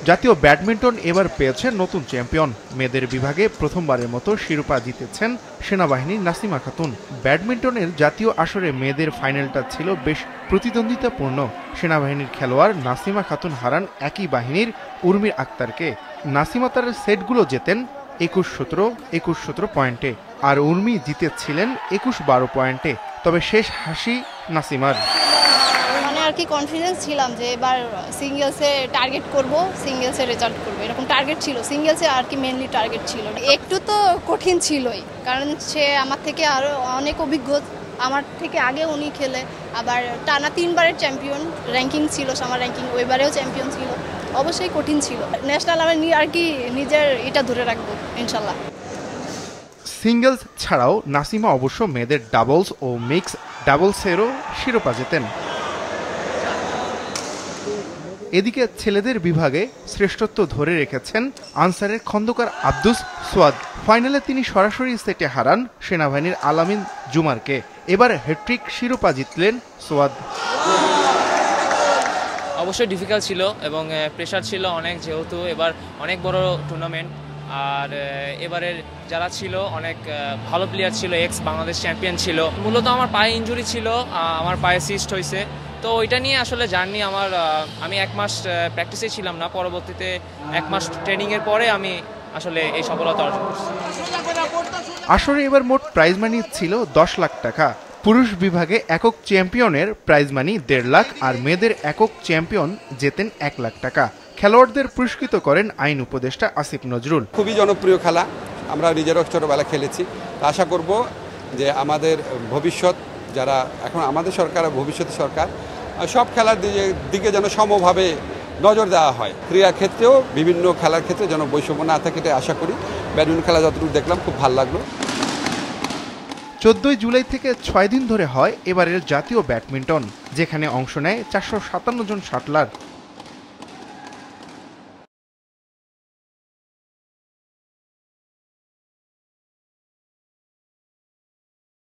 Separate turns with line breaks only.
জাতীয় ব্যাডমিন্টন এবার পেয়েছে নতুন চ্যাম্পিয়ন। মেয়েদের বিভাগে প্রথমবারের মতো শিরোপা জিতেছেন সেনাবাহিনীর নাসিমা খাতুন। ব্যাডমিন্টনের জাতীয় আসরে মেয়েদের ফাইনালটা ছিল বেশ প্রতিদ্বন্দ্বিতাপূর্ণ। সেনাবাহিনীর খেলোয়াড় নাসিমা খাতুন হারান একই বাহিনীর উর্মি আক্তারকে। নাসিমা তার সেটগুলো জেতেন 21-17, 21-17 পয়েন্টে, আর উর্মি জিতেছিলেন 21-12 পয়েন্টে। তবে শেষ হাসি নাসিমার।
আর কি কনফিডেন্স ছিলাম যে এবার সিঙ্গেলসে টার্গেট করব, সিঙ্গেলসে রেজাল্ট করব, এরকম টার্গেট ছিল। সিঙ্গেলসে আর কি মেনলি টার্গেট ছিল। একটু তো কঠিন ছিলই, কারণ সে আমার থেকে আরও অনেক অভিজ্ঞ, আমার থেকে আগে উনি খেলে, আবার টানা 3 বারের চ্যাম্পিয়ন, র্যাঙ্কিং ছিল আমার র্যাঙ্কিং, ওইবারেও চ্যাম্পিয়ন ছিল। অবশ্যই কঠিন ছিল। ন্যাশনাল আমি আর কি নিজের এটা ধরে রাখবো ইনশাল্লাহ।
সিঙ্গেলস ছাড়াও নাসিমা অবশ্য মেয়েদের ডাবলস ও মিক্স ডাবলসেরও শিরোপা জেতেন। এদিকে ছেলেদের বিভাগে শ্রেষ্ঠত্ব ধরে রেখেছেন আনসারের খন্দকার আব্দুস সোয়াদ। ফাইনালে তিনি সরাসরি সেটে হারান সেনাবাহিনীর আলামিন জুমারকে। এবার হ্যাট্রিক শিরোপা জিতলেন সোয়াদ।
অবশ্যই ডিফিকাল্ট ছিল এবং প্রেশার ছিল অনেক, যেহেতু এবার অনেক বড় টুর্নামেন্ট। আর এবারের যারা ছিল অনেক ভালো প্লেয়ার ছিল, এক্স বাংলাদেশ চ্যাম্পিয়ন ছিল। মূলত আমার পায়ে ইনজুরি ছিল, আমার পায়ে সিস্ট হয়েছে, তো ওইটা নিয়ে আসলে জার্নি আমার। আমি 1 মাস প্র্যাকটিসে ছিলাম না, পরবর্তীতে 1 মাস ট্রেনিংয়ের পরে আমি আসলে এই সফলতা অর্জন করছি।
আসরে এবার মোট প্রাইজ মানি ছিল 10 লাখ টাকা। পুরুষ বিভাগে একক চ্যাম্পিয়নের প্রাইজ মানি 1.5 লাখ, আর মেয়েদের একক চ্যাম্পিয়ন জেতেন 1 লাখ টাকা। খেলোয়াড়দের পুরস্কৃত করেন আইন উপদেষ্টা আসিফ নজরুল।
খুবই জনপ্রিয় খেলা, আমরা নিজেরও ছোটবেলা খেলেছি। আশা করব যে আমাদের ভবিষ্যৎ, যারা এখন আমাদের সরকার, ভবিষ্যৎ সরকার, সব খেলার দিকে যেন সমভাবে নজর দেওয়া হয়। ক্রীড়া ক্ষেত্রেও বিভিন্ন খেলার ক্ষেত্রে যেন বৈষম্য না থাকে, এটা আশা করি। ব্যাডমিন্টন খেলা যতটুকু দেখলাম খুব ভালো লাগলো।
14 জুলাই থেকে 6 দিন ধরে হয় এবারের জাতীয় ব্যাডমিন্টন, যেখানে অংশ নেয় 457 জন শাটলার।